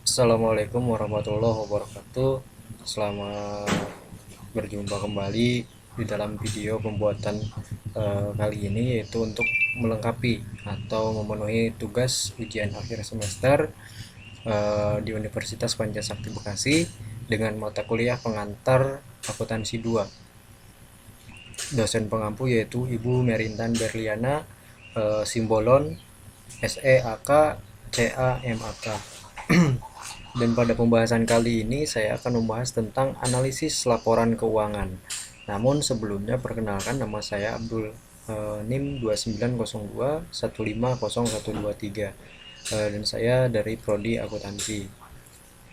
Assalamualaikum warahmatullahi wabarakatuh. Selamat berjumpa kembali di dalam video pembuatan kali ini, yaitu untuk melengkapi atau memenuhi tugas ujian akhir semester di Universitas Pancasakti Bekasi dengan mata kuliah pengantar akuntansi 2. Dosen pengampu yaitu Ibu Merintan Berliana, Simbolon SEAK CAMAK. Dan pada pembahasan kali ini saya akan membahas tentang analisis laporan keuangan. Namun sebelumnya perkenalkan, nama saya Abdul, NIM 2902150123, dan saya dari Prodi Akuntansi.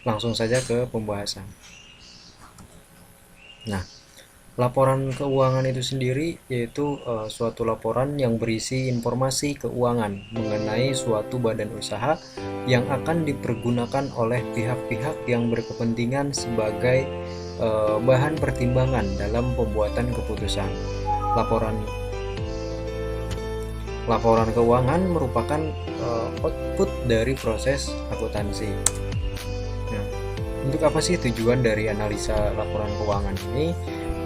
Langsung saja ke pembahasan. Nah, laporan keuangan itu sendiri yaitu suatu laporan yang berisi informasi keuangan mengenai suatu badan usaha yang akan dipergunakan oleh pihak-pihak yang berkepentingan sebagai bahan pertimbangan dalam pembuatan keputusan. Laporan keuangan merupakan output dari proses akuntansi. Nah, untuk apa sih tujuan dari analisa laporan keuangan ini?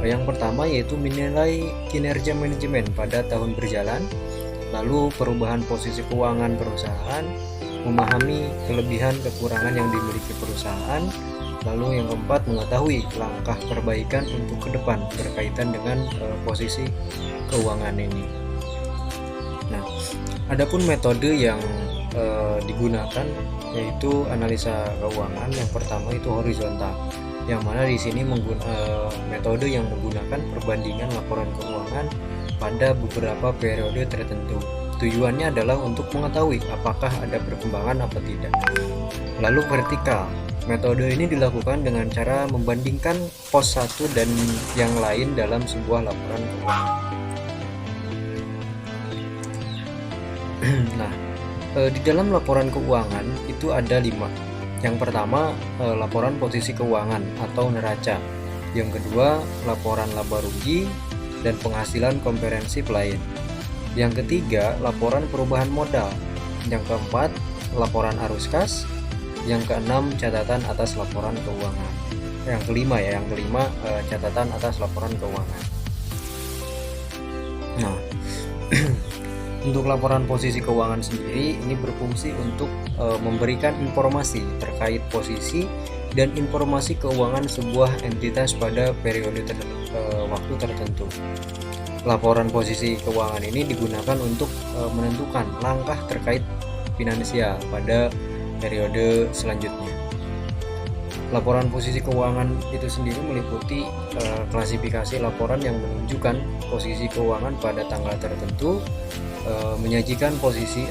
Yang pertama yaitu menilai kinerja manajemen pada tahun berjalan, lalu perubahan posisi keuangan perusahaan, memahami kelebihan kekurangan yang dimiliki perusahaan, lalu yang keempat mengetahui langkah perbaikan untuk ke depan berkaitan dengan posisi keuangan ini. Nah, adapun metode yang digunakan yaitu analisa keuangan. Yang pertama itu horizontal, yang mana di sini metode yang menggunakan perbandingan laporan keuangan pada beberapa periode tertentu. Tujuannya adalah untuk mengetahui apakah ada perkembangan apa tidak. Lalu vertikal, metode ini dilakukan dengan cara membandingkan pos satu dan yang lain dalam sebuah laporan keuangan. Nah, di dalam laporan keuangan itu ada 5. Yang pertama, laporan posisi keuangan atau neraca. Yang kedua, laporan laba rugi dan penghasilan komprehensif lain. Yang ketiga, laporan perubahan modal. Yang keempat, laporan arus kas. Yang keenam, catatan atas laporan keuangan. Yang kelima catatan atas laporan keuangan. Nah, untuk laporan posisi keuangan sendiri ini berfungsi untuk memberikan informasi terkait posisi dan informasi keuangan sebuah entitas pada periode waktu tertentu. Laporan posisi keuangan ini digunakan untuk menentukan langkah terkait finansial pada periode selanjutnya. Laporan posisi keuangan itu sendiri meliputi klasifikasi laporan yang menunjukkan posisi keuangan pada tanggal tertentu, menyajikan posisi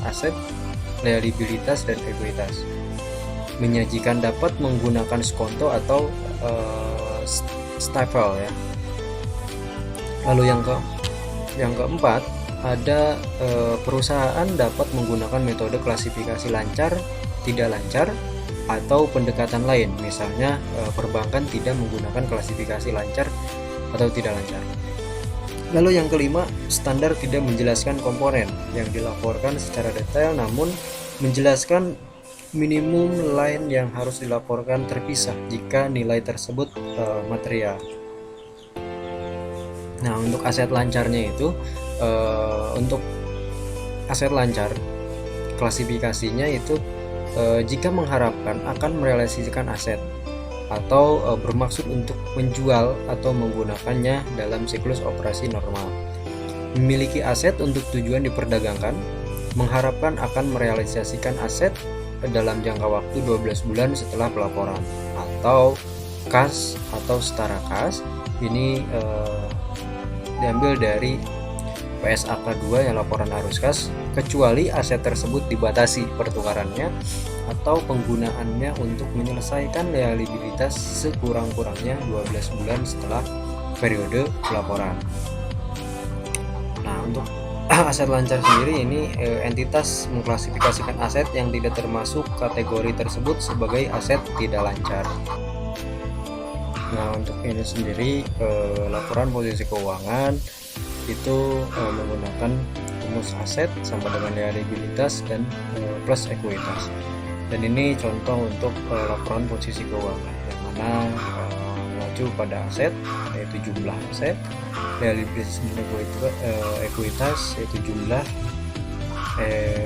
aset, liabilitas, dan ekuitas, menyajikan dapat menggunakan skonto atau stifle ya. Lalu yang keempat ada perusahaan dapat menggunakan metode klasifikasi lancar, tidak lancar, atau pendekatan lain. Misalnya perbankan tidak menggunakan klasifikasi lancar atau tidak lancar. Lalu yang kelima, standar tidak menjelaskan komponen yang dilaporkan secara detail, namun menjelaskan minimum line yang harus dilaporkan terpisah jika nilai tersebut material. Nah, untuk aset lancarnya itu, untuk aset lancar klasifikasinya itu jika mengharapkan akan merealisasikan aset atau bermaksud untuk menjual atau menggunakannya dalam siklus operasi normal, memiliki aset untuk tujuan diperdagangkan, mengharapkan akan merealisasikan aset dalam jangka waktu 12 bulan setelah pelaporan, atau kas atau setara kas. Ini diambil dari PSAK 2 yang laporan arus kas, kecuali aset tersebut dibatasi pertukarannya atau penggunaannya untuk menyelesaikan liabilitas sekurang-kurangnya 12 bulan setelah periode pelaporan. Nah, untuk aset lancar sendiri ini entitas mengklasifikasikan aset yang tidak termasuk kategori tersebut sebagai aset tidak lancar. Nah, untuk ini sendiri laporan posisi keuangan itu menggunakan rumus aset sama dengan liabilitas dan plus ekuitas. Dan ini contoh untuk laporan posisi keuangan yang mana mengacu pada aset yaitu jumlah aset, liabilitas ekuitas yaitu jumlah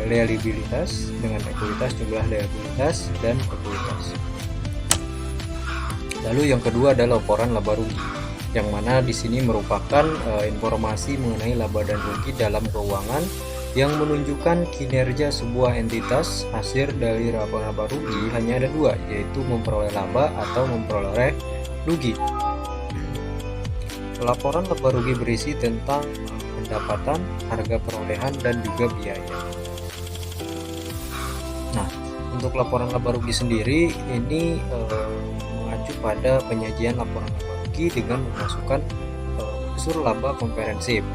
liabilitas dengan ekuitas, jumlah liabilitas dan ekuitas. Lalu yang kedua adalah laporan laba rugi, yang mana di sini merupakan informasi mengenai laba dan rugi dalam keuangan yang menunjukkan kinerja sebuah entitas. Hasil dari laporan laba rugi hanya ada dua, yaitu memperoleh laba atau memperoleh rugi. Laporan laba rugi berisi tentang pendapatan, harga perolehan, dan juga biaya. Nah, untuk laporan laba rugi sendiri ini mengacu pada penyajian laporan laba rugi dengan memasukkan unsur laba komprehensif.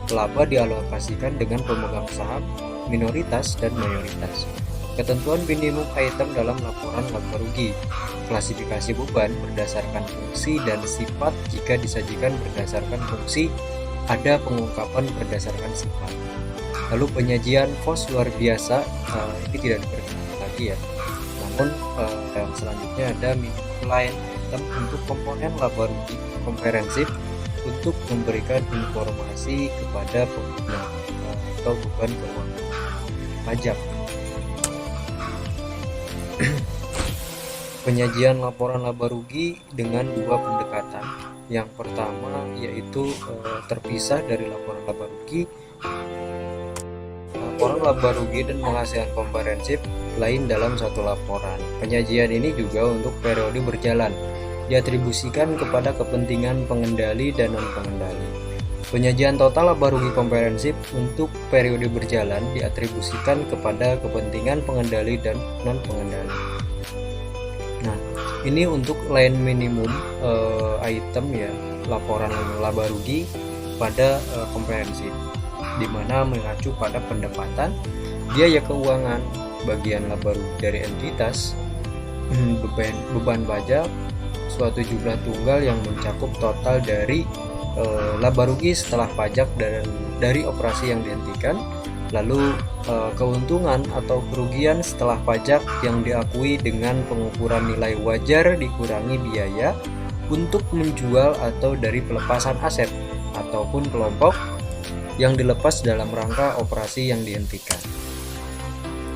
Laba dialokasikan dengan pemegang saham, minoritas, dan mayoritas. Ketentuan minimum item dalam laporan laba rugi. Klasifikasi beban berdasarkan fungsi dan sifat. Jika disajikan berdasarkan fungsi, ada pengungkapan berdasarkan sifat. Lalu penyajian kos luar biasa, ini tidak diperkenalkan lagi ya. Namun yang selanjutnya ada minimum line item untuk komponen laba rugi komprehensif untuk memberikan informasi kepada pengguna atau beban keuangan pajak. Penyajian laporan laba rugi dengan dua pendekatan. Yang pertama yaitu terpisah dari laporan laba rugi. Laporan laba rugi dan penghasilan komprehensif lain dalam satu laporan. Penyajian ini juga untuk periode berjalan, diatribusikan kepada kepentingan pengendali dan non-pengendali. Penyajian total laba rugi komprehensif untuk periode berjalan diatribusikan kepada kepentingan pengendali dan non-pengendali. Nah, ini untuk line minimum item ya, laporan laba rugi pada komprehensif, di mana mengacu pada pendapatan, biaya keuangan, bagian laba rugi dari entitas, beban pajak, suatu jumlah tunggal yang mencakup total dari laba rugi setelah pajak dan dari operasi yang dihentikan, lalu keuntungan atau kerugian setelah pajak yang diakui dengan pengukuran nilai wajar dikurangi biaya untuk menjual atau dari pelepasan aset ataupun kelompok yang dilepas dalam rangka operasi yang dihentikan.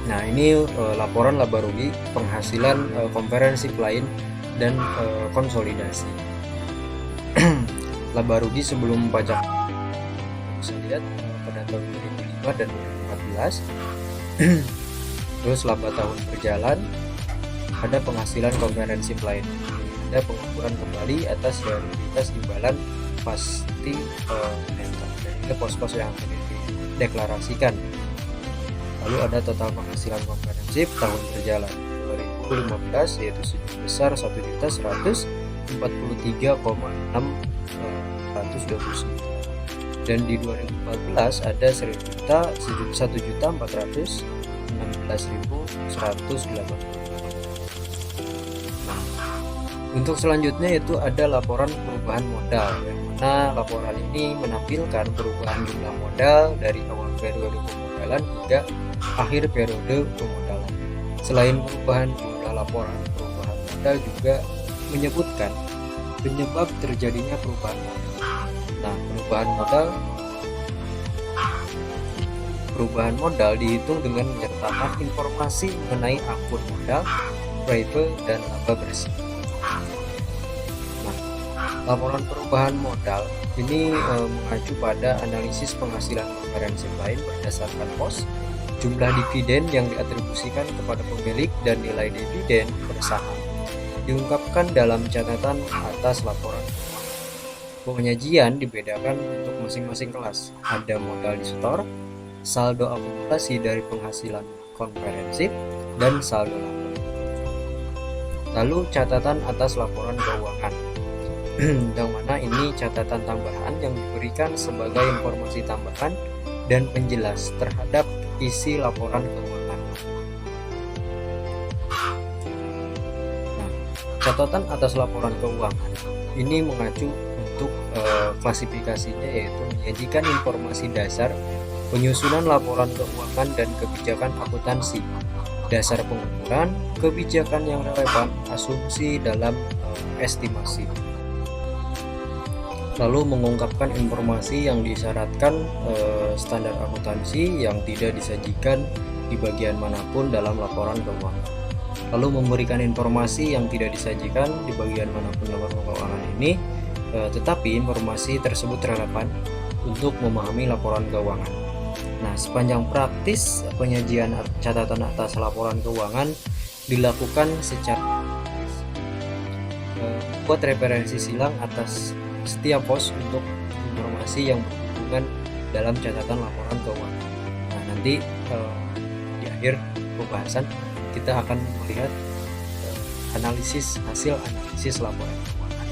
Nah, ini laporan laba rugi, penghasilan komprehensif lain, dan konsolidasi. Laba rugi sebelum pajak bisa lihat pada tahun 2005 dan 2014. Terus laba tahun berjalan, ada penghasilan komprehensif lain, ada pengukuran kembali atas realitas imbalan pasti netto, dan ini pos-pos yang akan dideklarasikan. Lalu ada total penghasilan komprehensif tahun berjalan 2015 yaitu sebesar 1.143,629, dan di 2014 ada 1.416.180. Nah, untuk selanjutnya itu ada laporan perubahan modal, yang mana laporan ini menampilkan perubahan jumlah modal dari awal periode pemodalan hingga akhir periode pemodalan. Selain perubahan jumlah laporan, perubahan modal juga menyebutkan penyebab terjadinya perubahan modal. Nah, perubahan modal dihitung dengan menyertakan informasi mengenai akun modal, private, dan laba bersih. Nah, laporan perubahan modal ini mengacu pada analisis penghasilan komprehensif lain berdasarkan pos, jumlah dividen yang diatribusikan kepada pemilik, dan nilai dividen per saham. Diungkapkan dalam catatan atas laporan. Penyajian dibedakan untuk masing-masing kelas. Ada modal di setor, saldo akumulasi dari penghasilan komprehensif, dan saldo laba. Lalu catatan atas laporan keuangan, yang mana ini catatan tambahan yang diberikan sebagai informasi tambahan dan penjelas terhadap isi laporan keuangan. Nah, catatan atas laporan keuangan ini mengacu untuk klasifikasinya, yaitu menyajikan informasi dasar penyusunan laporan keuangan dan kebijakan akuntansi dasar pengukuran, kebijakan yang relevan, asumsi dalam estimasi. Lalu mengungkapkan informasi yang disyaratkan standar akuntansi yang tidak disajikan di bagian manapun dalam laporan keuangan. Lalu memberikan informasi yang tidak disajikan di bagian manapun dalam laporan keuangan ini, tetapi informasi tersebut relevan untuk memahami laporan keuangan. Nah, sepanjang praktis penyajian catatan atas laporan keuangan dilakukan secara buat referensi silang atas setiap pos untuk informasi yang berhubungan dalam catatan laporan keuangan. Nah, nanti di akhir pembahasan kita akan melihat hasil analisis laporan keuangan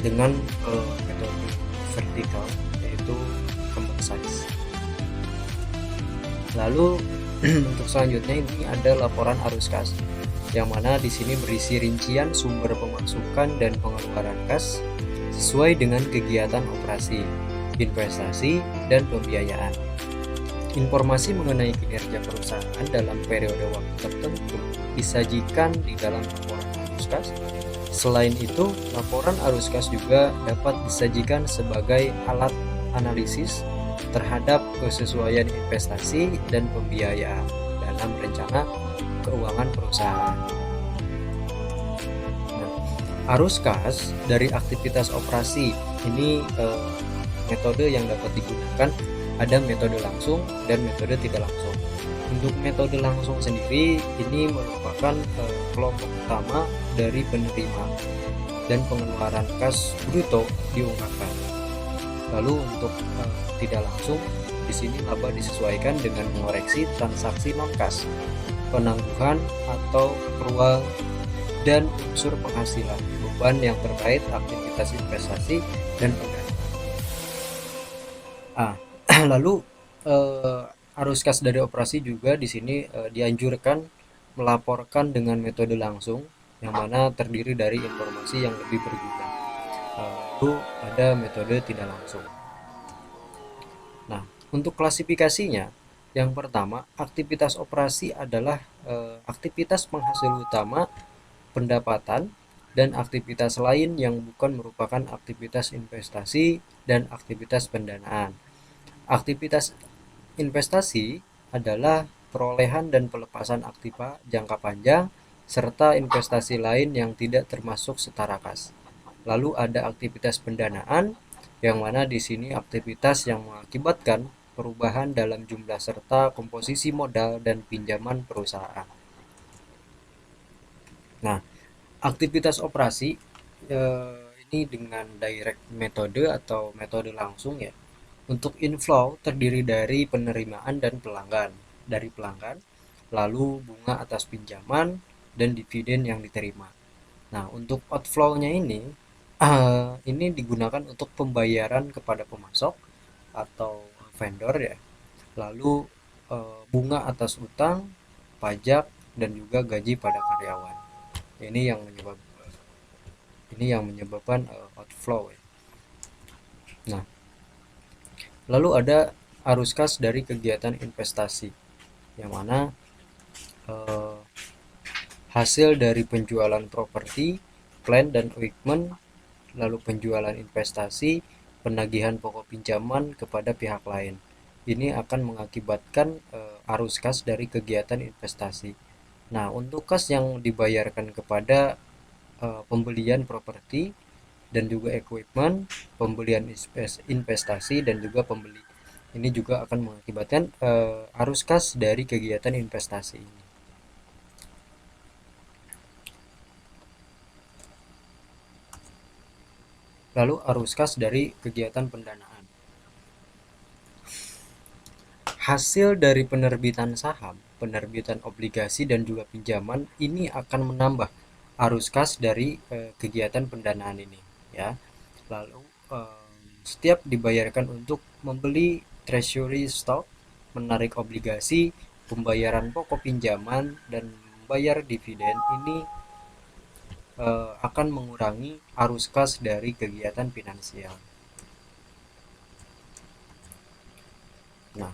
dengan metode vertikal, yaitu common size. Lalu untuk selanjutnya ini ada laporan arus kas, yang mana di sini berisi rincian sumber pemasukan dan pengeluaran kas sesuai dengan kegiatan operasi, investasi, dan pembiayaan. Informasi mengenai kinerja perusahaan dalam periode waktu tertentu disajikan di dalam laporan arus kas. Selain itu, laporan arus kas juga dapat disajikan sebagai alat analisis terhadap kesesuaian investasi dan pembiayaan dalam rencana keuangan perusahaan. Nah, arus kas dari aktivitas operasi ini metode yang dapat digunakan ada metode langsung dan metode tidak langsung. Untuk metode langsung sendiri ini merupakan kelompok utama dari penerima dan pengeluaran kas bruto diungkapkan. Lalu untuk tidak langsung di sini laba disesuaikan dengan mengoreksi transaksi non kas, penangguhan atau accrual, dan unsur penghasilan beban yang terkait aktivitas investasi dan pendanaan. Lalu arus kas dari operasi juga di sini dianjurkan melaporkan dengan metode langsung, yang mana terdiri dari informasi yang lebih berguna. Lalu ada metode tidak langsung. Nah, untuk klasifikasinya, yang pertama, aktivitas operasi adalah aktivitas penghasil utama pendapatan dan aktivitas lain yang bukan merupakan aktivitas investasi dan aktivitas pendanaan. Aktivitas investasi adalah perolehan dan pelepasan aktiva jangka panjang serta investasi lain yang tidak termasuk setara kas. Lalu ada aktivitas pendanaan, yang mana di sini aktivitas yang mengakibatkan perubahan dalam jumlah serta komposisi modal dan pinjaman perusahaan. Nah, aktivitas operasi ini dengan direct metode atau metode langsung ya. Untuk inflow terdiri dari penerimaan dan dari pelanggan, lalu bunga atas pinjaman dan dividen yang diterima. Nah, untuk outflow-nya ini digunakan untuk pembayaran kepada pemasok atau vendor ya. Lalu bunga atas utang, pajak, dan juga gaji pada karyawan. Ini yang menyebabkan outflow ya. Nah, lalu ada arus kas dari kegiatan investasi, yang mana hasil dari penjualan properti, plant dan equipment, lalu penjualan investasi, penagihan pokok pinjaman kepada pihak lain. Ini akan mengakibatkan arus kas dari kegiatan investasi. Nah, untuk kas yang dibayarkan kepada pembelian properti dan juga equipment, pembelian investasi dan juga pembeli, ini juga akan mengakibatkan arus kas dari kegiatan investasi ini. Lalu arus kas dari kegiatan pendanaan. Hasil dari penerbitan saham, penerbitan obligasi dan juga pinjaman ini akan menambah arus kas dari kegiatan pendanaan ini ya. Lalu setiap dibayarkan untuk membeli treasury stock, menarik obligasi, pembayaran pokok pinjaman dan membayar dividen ini akan mengurangi arus kas dari kegiatan finansial. Nah,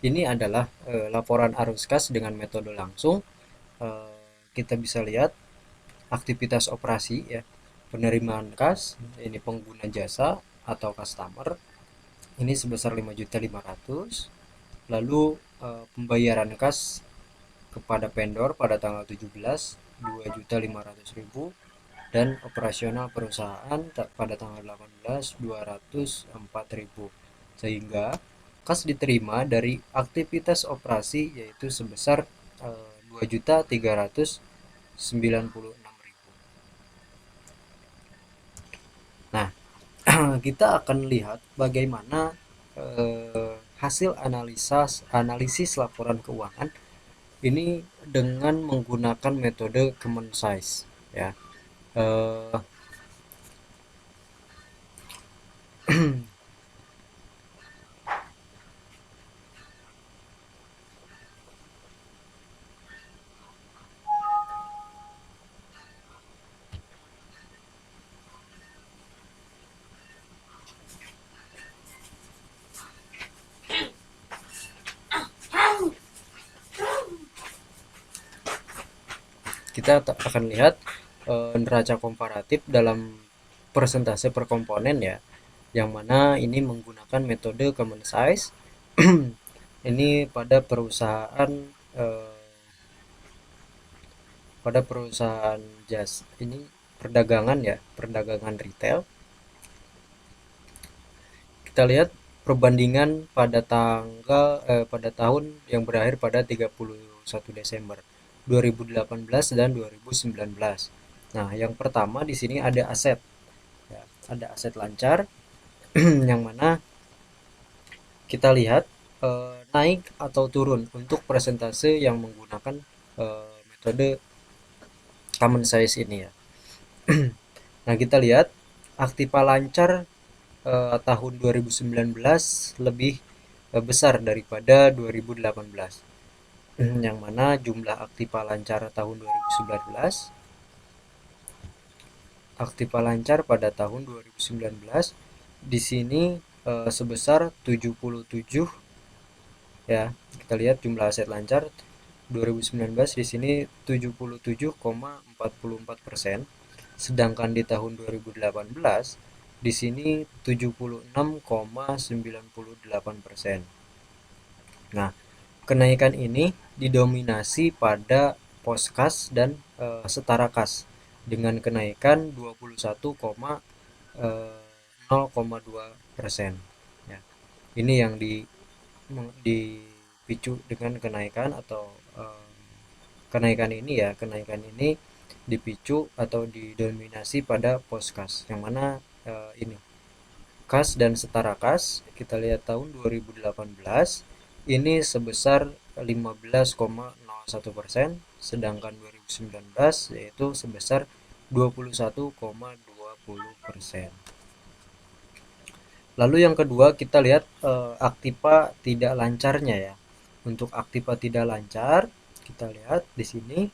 Ini adalah laporan arus kas dengan metode langsung. Kita bisa lihat aktivitas operasi ya, penerimaan kas, ini pengguna jasa atau customer, ini sebesar 5.500.000. Lalu pembayaran kas kepada vendor pada tanggal 17 2.500.000, dan operasional perusahaan pada tanggal 18 204.000, sehingga kas diterima dari aktivitas operasi yaitu sebesar 2.396.000. Nah, kita akan lihat bagaimana hasil analisis laporan keuangan ini dengan menggunakan metode common size ya. Eh, kita akan lihat neraca komparatif dalam persentase per komponen ya, yang mana ini menggunakan metode common size. Ini eh, pada perusahaan jas ini perdagangan ya, perdagangan retail. Kita lihat perbandingan pada tahun yang berakhir pada 31 Desember 2018 dan 2019. Nah, yang pertama di sini ada aset ya, ada aset lancar yang mana kita lihat naik atau turun untuk persentase yang menggunakan metode common size ini ya. Nah, kita lihat aktiva lancar tahun 2019 lebih besar daripada 2018. Yang mana jumlah aktiva lancar tahun 2019, aktiva lancar pada tahun 2019 di sini sebesar 77 ya. Kita lihat jumlah aset lancar 2019 di sini 77,44%, sedangkan di tahun 2018 di sini 76,98%. Nah, kenaikan ini didominasi pada pos kas dan setara kas dengan kenaikan 21,0,2%. Ya. Ini yang dipicu dengan kenaikan atau kenaikan ini ya, kenaikan ini dipicu atau didominasi pada pos kas, yang mana ini kas dan setara kas kita lihat tahun 2018 ini sebesar 15,01%, sedangkan 2019 yaitu sebesar 21,20%. Lalu yang kedua kita lihat aktiva tidak lancarnya ya. Untuk aktiva tidak lancar kita lihat di sini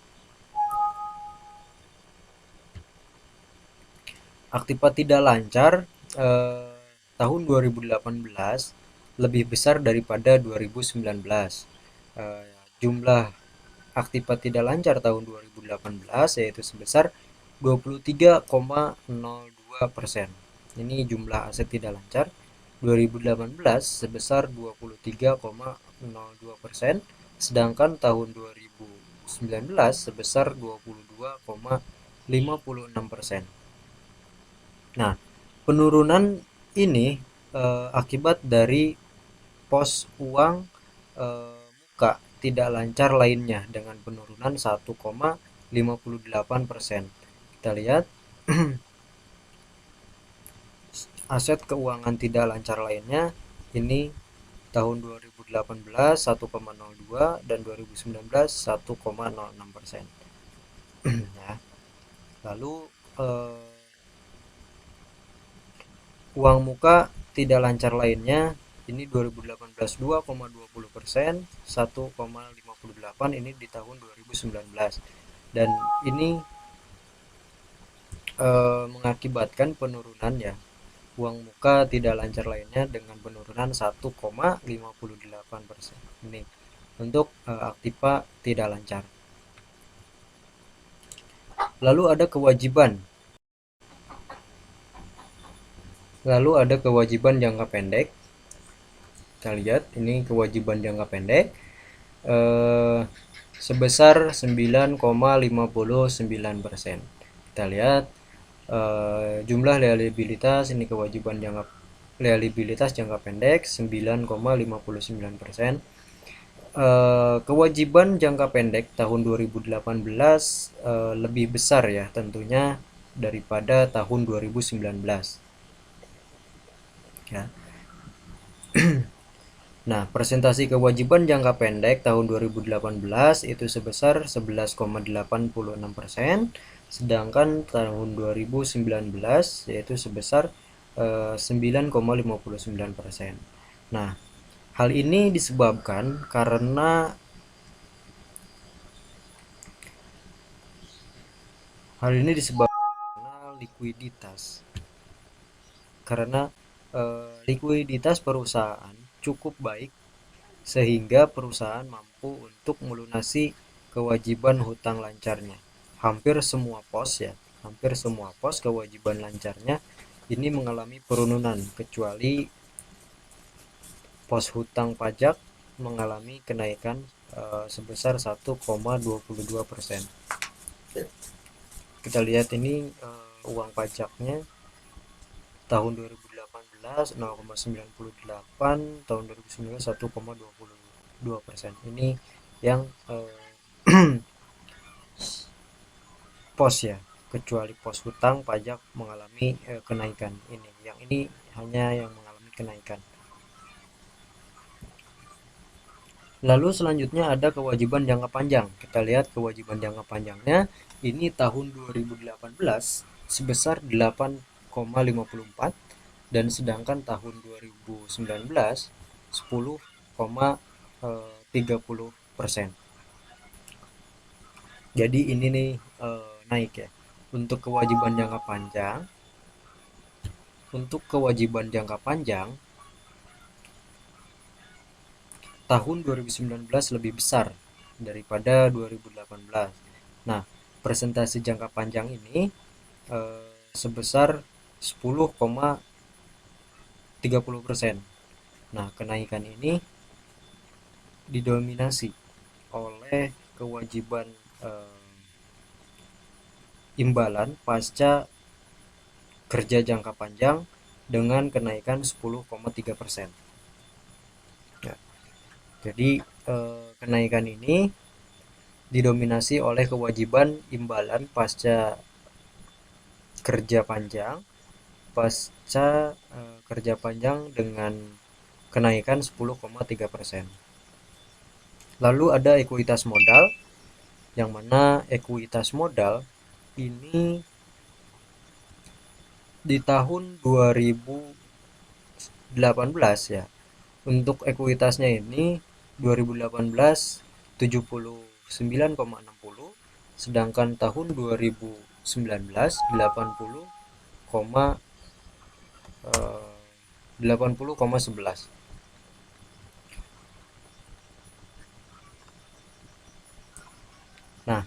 aktiva tidak lancar tahun 2018 lebih besar daripada 2019. Jumlah aktiva tidak lancar tahun 2018 yaitu sebesar 23,02%. Ini jumlah aset tidak lancar 2018 sebesar 23,02%, sedangkan tahun 2019 sebesar 22,56%. Nah, penurunan ini akibat dari pos uang muka tidak lancar lainnya dengan penurunan 1,58%. Kita lihat aset keuangan tidak lancar lainnya ini tahun 2018 1,02 dan 2019 1,06%. Ya. Lalu uang muka tidak lancar lainnya ini 2018 2,20%, 1,58 ini di tahun 2019, dan ini mengakibatkan penurunan ya, uang muka tidak lancar lainnya dengan penurunan 1,58%. Ini untuk aktiva tidak lancar. Lalu ada kewajiban. Jangka pendek. Kita lihat ini kewajiban jangka pendek sebesar 9,59%. Kita lihat jumlah liabilitas, ini kewajiban jangka pendek 9,59%. Kewajiban jangka pendek tahun 2018 lebih besar ya tentunya daripada tahun 2019 ya. Nah, presentasi kewajiban jangka pendek tahun 2018 itu sebesar 11,86%, sedangkan tahun 2019 yaitu sebesar 9,59%. Nah, hal ini disebabkan karena likuiditas. Karena likuiditas perusahaan cukup baik sehingga perusahaan mampu untuk melunasi kewajiban hutang lancarnya. Hampir semua pos kewajiban lancarnya ini mengalami penurunan kecuali pos hutang pajak mengalami kenaikan sebesar 1,22%. Kita lihat ini uang pajaknya tahun 2018 0,98, tahun 2019 1,22%. Ini yang pos ya, kecuali pos hutang pajak mengalami kenaikan. Yang ini hanya yang mengalami kenaikan. Lalu selanjutnya ada kewajiban jangka panjang. Kita lihat kewajiban jangka panjangnya ini tahun 2018 sebesar 8,54 dan sedangkan tahun 2019 10,30%. Jadi ini nih naik ya. Untuk kewajiban jangka panjang tahun 2019 lebih besar daripada 2018. Nah, presentasi jangka panjang ini sebesar 10,30%. Nah, kenaikan ini didominasi oleh kewajiban imbalan pasca kerja jangka panjang dengan kenaikan 10,3%. Ya. Jadi kenaikan ini didominasi oleh kewajiban imbalan pasca kerja panjang dengan kenaikan 10,3%. Lalu ada ekuitas modal, yang mana ekuitas modal ini di tahun 2018 ya. Untuk ekuitasnya ini 2018 79,60, sedangkan tahun 2019 80,11. Nah,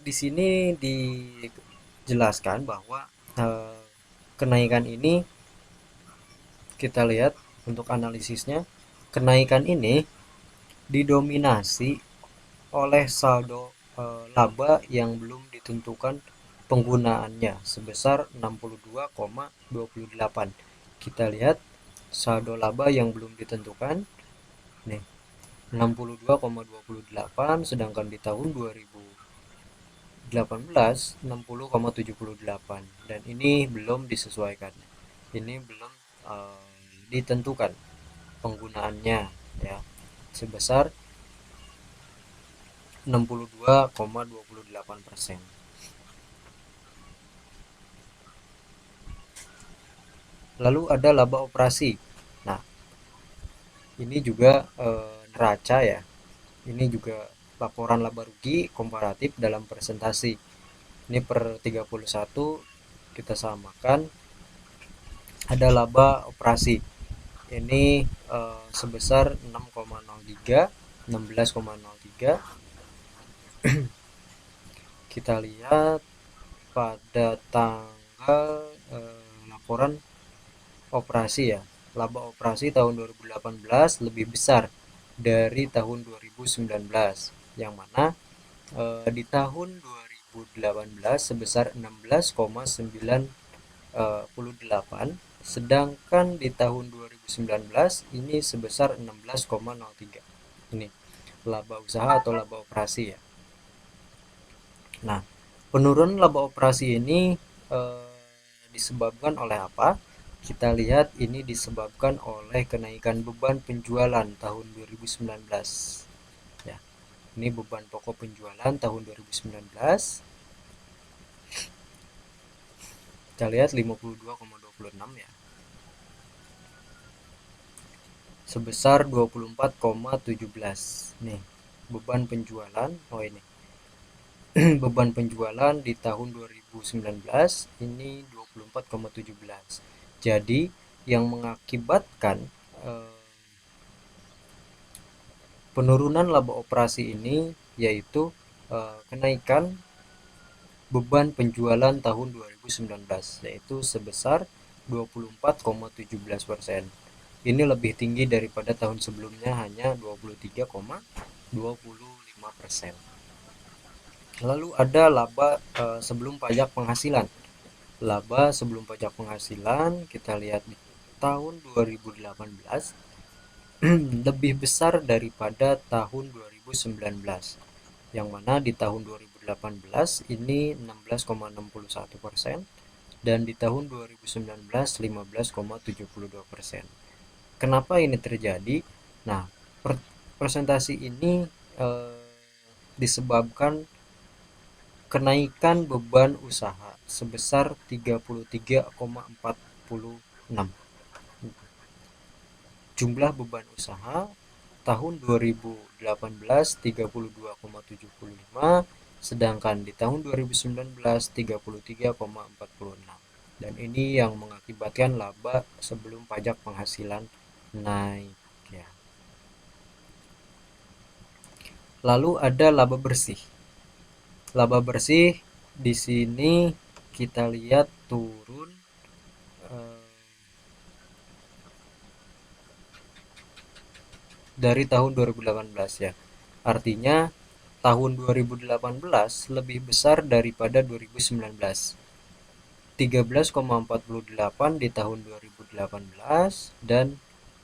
di sini dijelaskan bahwa kenaikan ini kita lihat untuk analisisnya, kenaikan ini didominasi oleh saldo laba yang belum ditentukan penggunaannya sebesar 62,28. Kita lihat saldo laba yang belum ditentukan nih 62,28, sedangkan di tahun 2018 60,78, dan ini belum disesuaikan. Ini belum ditentukan penggunaannya ya, sebesar 62,28%. Lalu ada laba operasi. Nah, ini juga neraca ya. Ini juga laporan laba rugi komparatif dalam presentasi. Ini per 31 kita samakan ada laba operasi. Ini sebesar 6,03, 16,03. Kita lihat pada tanggal laporan operasi ya. Laba operasi tahun 2018 lebih besar dari tahun 2019, yang mana di tahun 2018 sebesar 16,98, sedangkan di tahun 2019 ini sebesar 16,03. Ini laba usaha atau laba operasi ya. Nah, penurunan laba operasi ini disebabkan oleh apa? Kita lihat ini disebabkan oleh kenaikan beban penjualan tahun 2019. Ya, ini beban pokok penjualan tahun 2019. Kita lihat 52,26 ya. Sebesar 24,17. Nih, beban penjualan. Oh ini. Beban penjualan di tahun 2019 ini 24,17. Jadi yang mengakibatkan penurunan laba operasi ini yaitu kenaikan beban penjualan tahun 2019 yaitu sebesar 24,17%. Ini lebih tinggi daripada tahun sebelumnya, hanya 23,25%. Lalu ada laba sebelum pajak penghasilan. Laba sebelum pajak penghasilan kita lihat di tahun 2018 lebih besar daripada tahun 2019, yang mana di tahun 2018 ini 16,61% dan di tahun 2019 15,72%. Kenapa ini terjadi? Nah, persentase ini disebabkan kenaikan beban usaha sebesar 33,46. Jumlah beban usaha tahun 2018 32,75, sedangkan di tahun 2019 33,46. Dan ini yang mengakibatkan laba sebelum pajak penghasilan naik ya. Lalu ada laba bersih. Laba bersih di sini kita lihat turun dari tahun 2018 ya. Artinya tahun 2018 lebih besar daripada 2019. 13,48 di tahun 2018 dan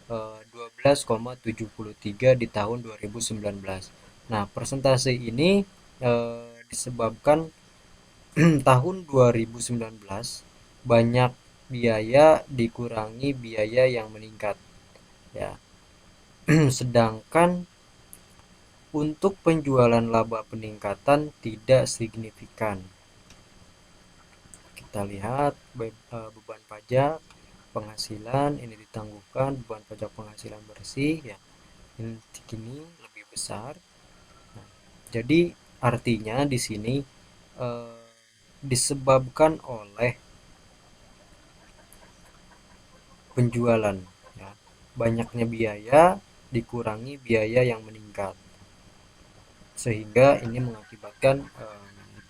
12,73 di tahun 2019. Nah, persentase ini disebabkan tahun 2019 banyak biaya dikurangi biaya yang meningkat ya. Sedangkan untuk penjualan laba peningkatan tidak signifikan. Kita lihat beban pajak penghasilan ini ditangguhkan, beban pajak penghasilan bersih ya ini lebih besar. Nah, jadi artinya di sini disebabkan oleh penjualan ya, banyaknya biaya dikurangi biaya yang meningkat, sehingga ini mengakibatkan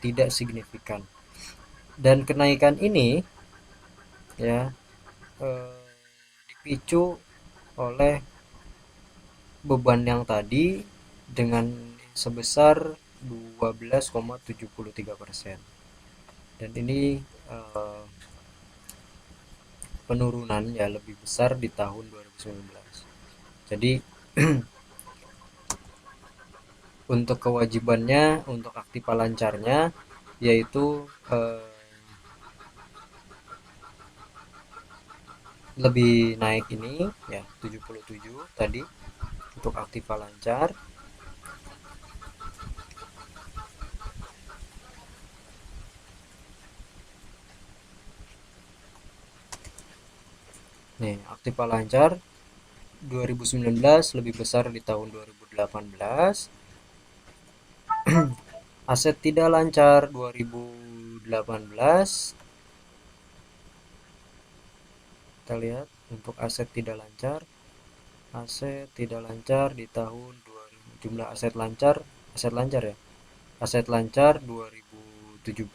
tidak signifikan. Dan kenaikan ini ya dipicu oleh beban yang tadi dengan sebesar 12,73%. Dan ini penurunan ya lebih besar di tahun 2019. Jadi untuk kewajibannya, untuk aktiva lancarnya yaitu lebih naik ini ya 77 tadi untuk aktiva lancar. Nih, aktiva lancar 2019 lebih besar di tahun 2018. Aset tidak lancar 2018 . 2018 Kita lihat untuk aset tidak lancar di tahun 2000, jumlah aset lancar ya, aset lancar 2017